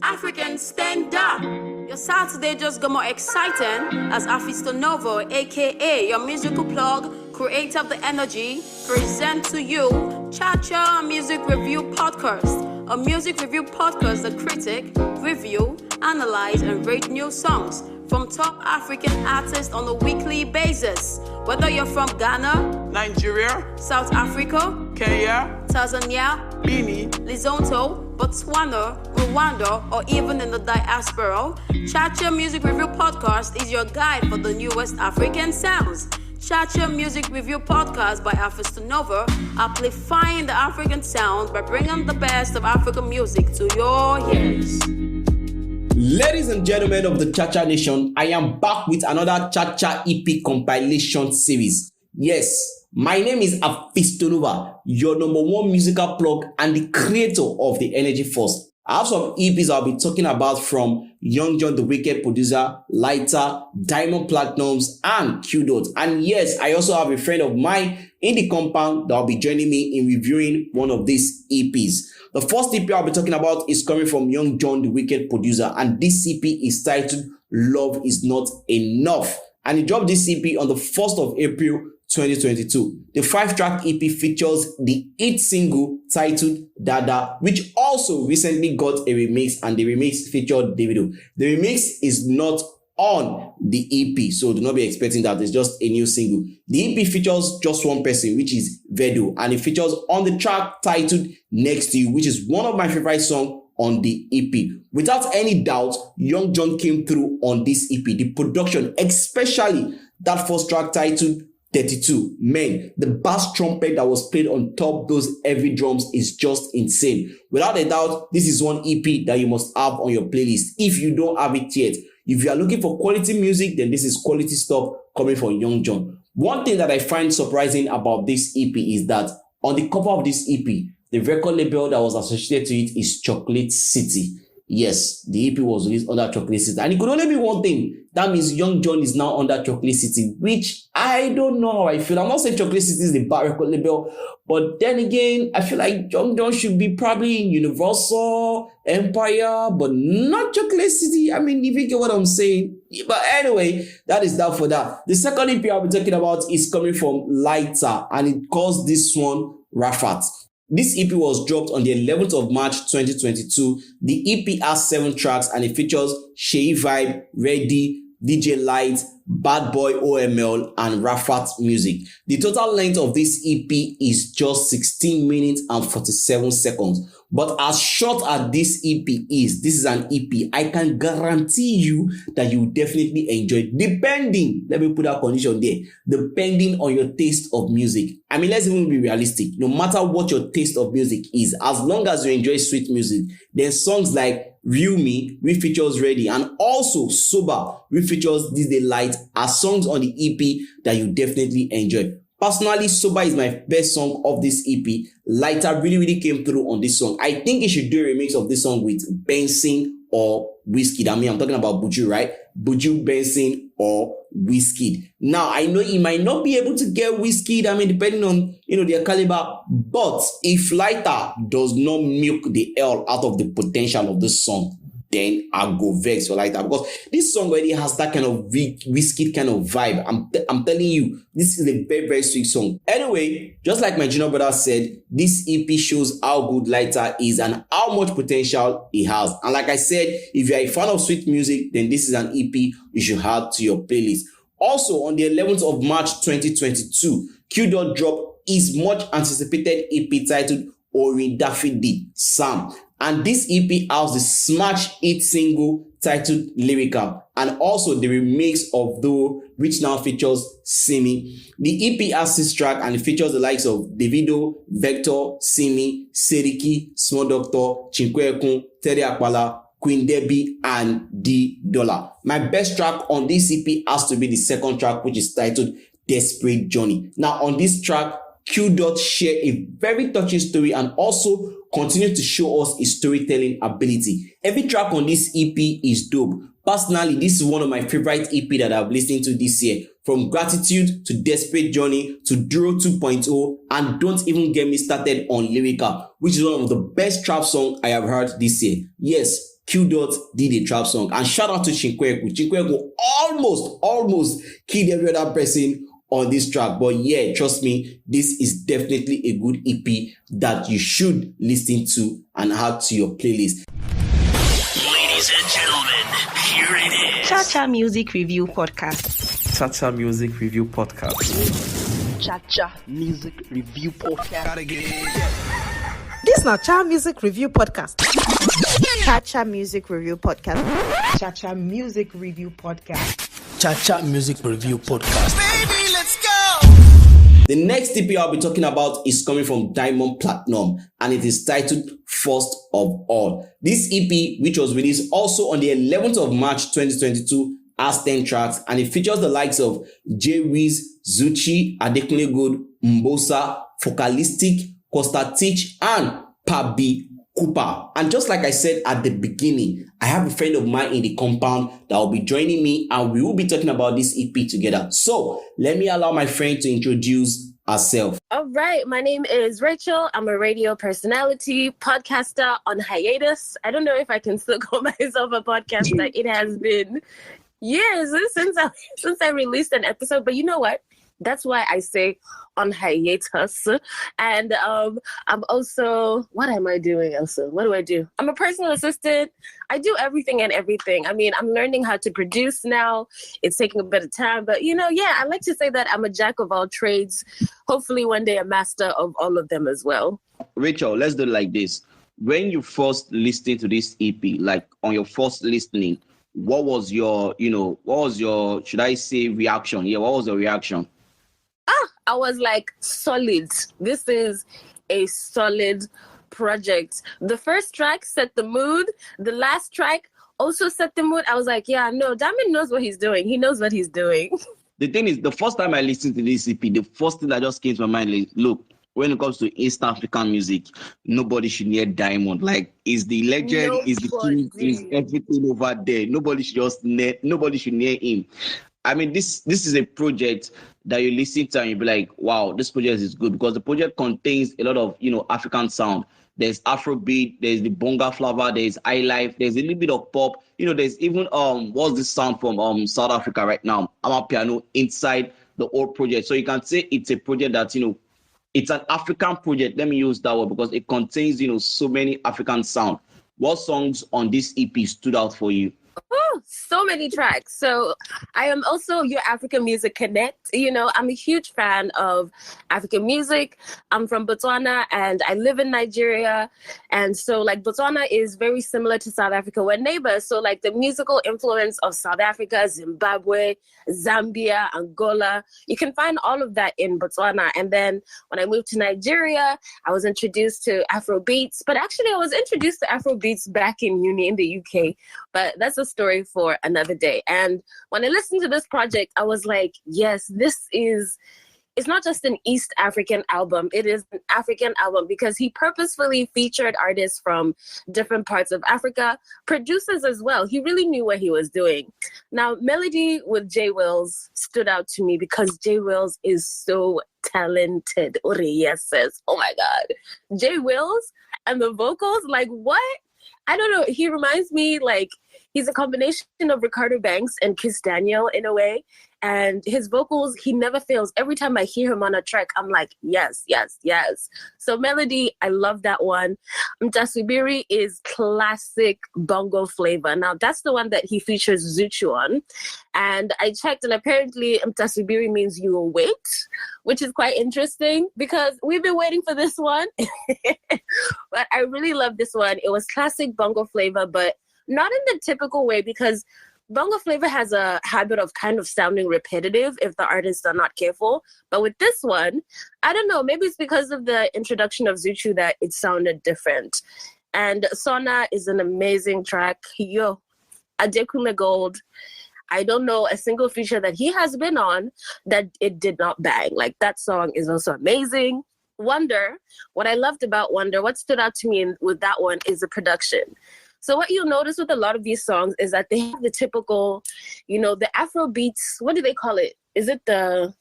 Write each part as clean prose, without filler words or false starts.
Africans, stand up. Your Saturday just got more exciting as Afisto Novo, aka your musical plug, creator of the energy, present to you Cha Music Review Podcast. A music review podcast that critic, review, analyze, and rate new songs from top African artists on a weekly basis. Whether you're from Ghana, Nigeria, South Africa, Kenya, Tanzania, Benin, Lesotho, Botswana, Rwanda, or even in the diaspora, Cha Music Review Podcast is your guide for the newest African sounds. Cha Music Review Podcast by Afisto Nova, amplifying the African sound by bringing the best of African music to your ears. Ladies and gentlemen of the Cha Nation, I am back with another Cha EP Compilation Series. Yes, my name is Afisto Nova, your number one musical plug and the creator of the Energy Force. I have some EPs I'll be talking about from Jonn the Wicked Producer, Lyta, Diamond Platnumz, and Qdot. And yes, I also have a friend of mine in the compound that will be joining me in reviewing one of these EPs. The first EP I'll be talking about is coming from Jonn the Wicked Producer, and this EP is titled Love Is Not Enough. And he dropped this EP on the 1st of April 2022. The 5-track EP features the hit single titled Dada, which also recently got a remix, and the remix featured Davido. The remix is not on the EP, so do not be expecting that. It's just a new single. The EP features just one person, which is Vedo, and it features on the track titled Next to You, which is one of my favorite songs on the EP. Without any doubt, Jonn came through on this EP. The production, especially that first track titled 32, man, the bass trumpet that was played on top those heavy drums is just insane. Without a doubt, this is one EP that you must have on your playlist if you don't have it yet. If you are looking for quality music, then this is quality stuff coming from Jonn. One thing that I find surprising about this EP is that on the cover of this EP, the record label that was associated to it is Chocolate City. Yes, the EP was released under Chocolate City. And it could only be one thing. That means Jonn is now under Chocolate City, which I don't know how I feel. I'm not saying Chocolate City is the bad record label, but then again, I feel like Jonn should be probably in Universal, Empire, but not Chocolate City. I mean, if you get what I'm saying. But anyway, that is that for that. The second EP I'll be talking about is coming from Lyta, and it calls this one Rafat. This EP was dropped on the 11th of March 2022. The EP has 7 tracks and it features Shey Vibe, Ready, DJ Light, Bad Boy OML, and Rafat music. The total length of this EP is just 16 minutes and 47 seconds. But as short as this EP is, this is an EP, I can guarantee you that you will definitely enjoy it, depending, let me put that condition there, depending on your taste of music. I mean, let's even be realistic. No matter what your taste of music is, as long as you enjoy sweet music, then songs like Real Me, which features Ready, and also Sober, which features DJ Light, are songs on the EP that you definitely enjoy. Personally, Sober is my best song of this EP. Lyta really came through on this song. I think he should do a remix of this song with Benson or Wizkid. I mean, I'm talking about Buju, right? Buju, Benson, or Wizkid. Now, I know he might not be able to get Wizkid, I mean, depending on, their caliber. But if Lyta does not milk the hell out of the potential of this song, then I'll go vex for Lyta, because this song already has that kind of Wizkid kind of vibe. I'm telling you, this is a very sweet song. Anyway, just like my junior brother said, this EP shows how good Lyta is and how much potential he has. And like I said, if you're a fan of sweet music, then this is an EP you should add to your playlist. Also, on the 11th of March 2022, Qdot dropped his much anticipated EP titled Orin Dafidi, Sam. And this EP has the smash hit single titled Lyrical, and also the remix of Though, which now features Simi. The EP has 6 tracks and it features the likes of Davido, Vector, Simi, Seriki, Small Doctor, Chinkwekun, Terry Akpala, Queen Debbie, and D Dollar. My best track on this EP has to be the second track, which is titled Desperate Journey. Now, on this track, Qdot share a very touching story and also continue to show us his storytelling ability. Every track on this EP is dope. Personally, this is one of my favorite EP that I've listened to this year. From Gratitude to Desperate Journey to Duro 2.0, and don't even get me started on Lyrical, which is one of the best trap songs I have heard this year. Yes, Qdot did a trap song. And shout out to Chinkweku. Chinkweku almost killed every other person on this track. But yeah, trust me, this is definitely a good EP that you should listen to and add to your playlist. Ladies and gentlemen, here it is. Cha Music Review Podcast. Cha Music Review Podcast. Cha Music Review Podcast. This na Cha Music Review Podcast. Cha Music Review Podcast. Cha Music Review Podcast. Cha Music Review Podcast. Baby, let's go! The next EP I'll be talking about is coming from Diamond Platnumz, and it is titled First of All. This EP, which was released also on the 11th of March 2022, has 10 tracks, and it features the likes of J Wiz, Zuchi, Adekunle Gold, Mbosa, Focalistic, Costa Teach, and Pabi Cooper. And just like I said at the beginning, I have a friend of mine in the compound that will be joining me, and we will be talking about this EP together. So let me allow my friend to introduce herself. All right, my name is Rachel. I'm a radio personality, podcaster on hiatus. I don't know if I can still call myself a podcaster. It has been years since I released an episode, but you know what? That's why I say on hiatus. And I'm also, what am I doing also? What do I do? I'm a personal assistant. I do everything and everything. I mean, I'm learning how to produce now. It's taking a bit of time, but I like to say that I'm a jack of all trades. Hopefully one day a master of all of them as well. Rachel, let's do it like this. When you first listened to this EP, like on your first listening, what was your, should I say reaction? Yeah, what was your reaction? I was like, solid. This is a solid project. The first track set the mood. The last track also set the mood. I was like, yeah, no, Diamond knows what he's doing. He knows what he's doing. The thing is, the first time I listened to this EP, the first thing that just came to my mind is, look, when it comes to East African music, nobody should near Diamond. Like, is the legend, is the king, is everything over there. Nobody should near him. I mean, this is a project that you listen to and you'll be like, wow, this project is good, because the project contains a lot of, African sound. There's Afrobeat, there's the bonga flavor, there's highlife, there's a little bit of pop. There's even, what's this sound from South Africa right now? Amapiano inside the whole project. So you can say it's a project that, it's an African project. Let me use that word because it contains, so many African sound. What songs on this EP stood out for you? Oh, so many tracks. So I am also your African Music Connect. I'm a huge fan of African music. I'm from Botswana and I live in Nigeria. And so Botswana is very similar to South Africa. We're neighbors. So the musical influence of South Africa, Zimbabwe, Zambia, Angola, you can find all of that in Botswana. And then when I moved to Nigeria, I was introduced to Afrobeats. But actually I was introduced to Afrobeats back in uni in the UK. But that's a story for another day. And when I listened to this project, I was like, yes, it's not just an East African album. It is an African album because he purposefully featured artists from different parts of Africa, producers as well. He really knew what he was doing. Now, Melody with J Wills stood out to me because J Wills is so talented. Yes says, oh my God. J Wills and the vocals, what? I don't know. He reminds me he's a combination of Ricardo Banks and Kiss Daniel in a way. And his vocals, he never fails. Every time I hear him on a track, I'm like, yes, yes, yes. So Melody, I love that one. Mtasubiri is classic bongo flavor. Now, that's the one that he features Zuchu on. And I checked, and apparently Mtasubiri means you will wait, which is quite interesting because we've been waiting for this one. But I really love this one. It was classic bongo flavor, but not in the typical way because bongo flavor has a habit of kind of sounding repetitive if the artists are not careful. But with this one, I don't know, maybe it's because of the introduction of Zuchu that it sounded different. And Sona is an amazing track. Adekunle Gold. I don't know a single feature that he has been on that it did not bang. That song is also amazing. Wonder, what I loved about Wonder, what stood out to me with that one is the production. So what you'll notice with a lot of these songs is that they have the typical, the Afro beats. What do they call it? Is it the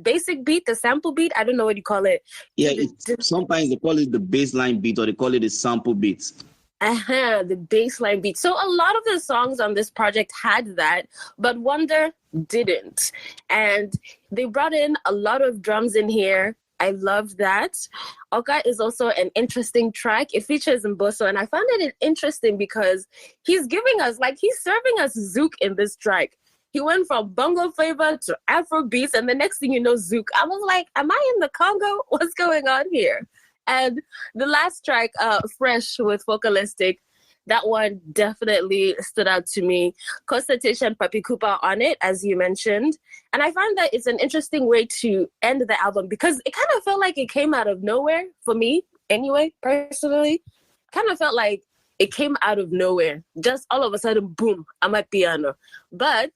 basic beat, the sample beat? I don't know what you call it. Yeah, sometimes they call it the baseline beat or they call it the sample beat. The bassline beat. So a lot of the songs on this project had that, but Wonder didn't. And they brought in a lot of drums in here. I loved that. Oka is also an interesting track. It features Mbosso, and I found it interesting because he's serving us Zouk in this track. He went from bongo flavor to Afro beats, and the next thing you know, Zouk. I was like, am I in the Congo? What's going on here? And the last track, Fresh with Vocalistic, that one definitely stood out to me. Constitution, Papi Cooper on it, as you mentioned. And I found that it's an interesting way to end the album because it kind of felt like it came out of nowhere for me, anyway, personally. Kind of felt like it came out of nowhere. Just all of a sudden, boom, Amapiano. But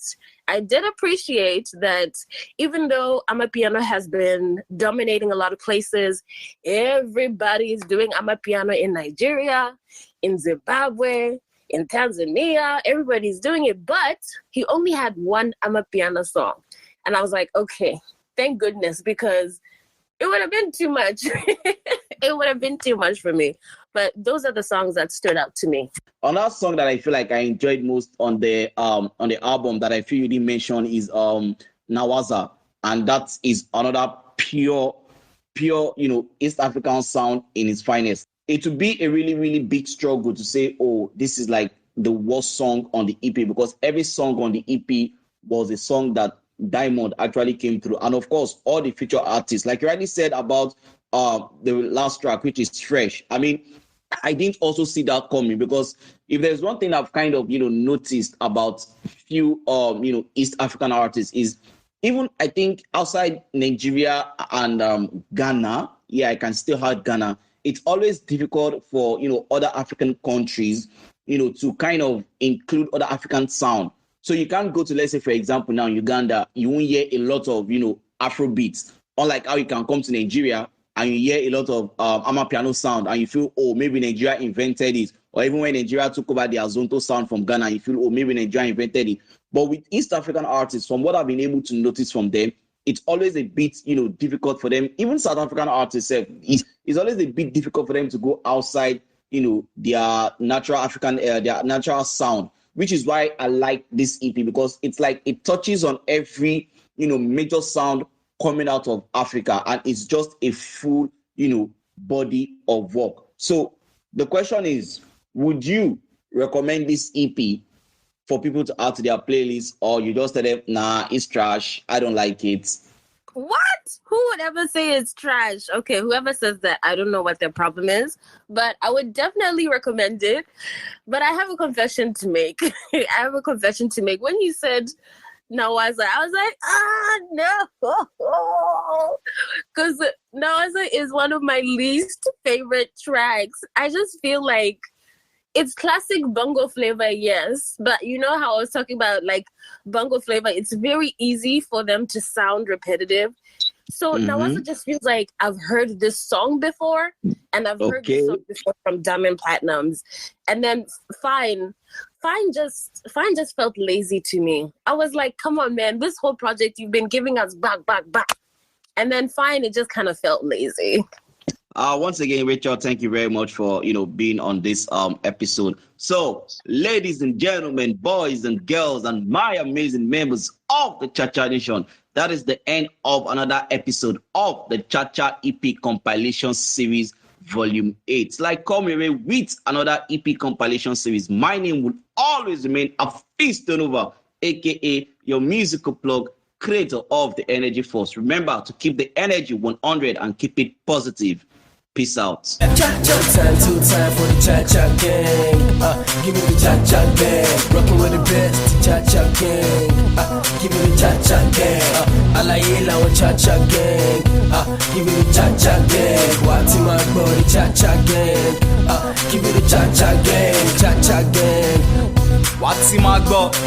I did appreciate that even though Amapiano has been dominating a lot of places, everybody is doing Amapiano in Nigeria, in Zimbabwe, in Tanzania. Everybody's doing it. But he only had one Amapiano song. And I was like, okay, thank goodness, because it would have been too much. It would have been too much for me. But those are the songs that stood out to me. Another song that I feel like I enjoyed most on the album that I feel you didn't mention is Nawaza, and that is another pure East African sound in its finest. It would be a really, really big struggle to say, oh, this is like the worst song on the EP, because every song on the EP was a song that Diamond actually came through, and of course all the feature artists, like you already said about the last track, which is Fresh. I mean, I didn't also see that coming, because if there's one thing I've kind of noticed about few East African artists is, even I think outside Nigeria and Ghana, I can still have Ghana. It's always difficult for other African countries to kind of include other African sound. So you can't go to, let's say for example now Uganda, you won't hear a lot of Afro beats, unlike how you can come to Nigeria and you hear a lot of Amapiano sound and you feel, oh, maybe Nigeria invented it. Or even when Nigeria took over the Azonto sound from Ghana, you feel, oh, maybe Nigeria invented it. But with East African artists, from what I've been able to notice from them, it's always a bit, difficult for them. Even South African artists, it's always a bit difficult for them to go outside, their natural African, their natural sound, which is why I like this EP, because it's like it touches on every, major sound coming out of Africa, and it's just a full, body of work. So the question is, would you recommend this EP for people to add to their playlist, or you just tell them, nah, it's trash, I don't like it? What? Who would ever say it's trash? Okay, whoever says that, I don't know what their problem is, but I would definitely recommend it. But I have a confession to make. When you said Nawaza, I was like, no. Because Nawaza is one of my least favorite tracks. I just feel like it's classic bongo flavor, yes. But you know how I was talking about like bongo flavor, it's very easy for them to sound repetitive. So Nawaza just feels like I've heard this song before, and I've heard this song before from Diamond Platnumz. And then Fine just felt lazy to me. I was like, come on, man, this whole project you've been giving us back. And then Fine, it just kind of felt lazy. Once again, Rachel, thank you very much for being on this episode. So, ladies and gentlemen, boys and girls, and my amazing members of the Cha Nation, that is the end of another episode of the Cha EP Compilation Series Volume 8. Like, come away with another EP Compilation Series. My name will always remain Afistonova, aka your musical plug, creator of the Energy Force. Remember to keep the energy 100 and keep it positive. Peace out. Time for the Cha gang. Give me the Cha gang. Rocking with the best Cha gang. Give me the Cha gang. Alayela with Cha gang. Give me the Cha gang. What's my body Cha gang. Give me the Cha gang. Cha gang. What's my body?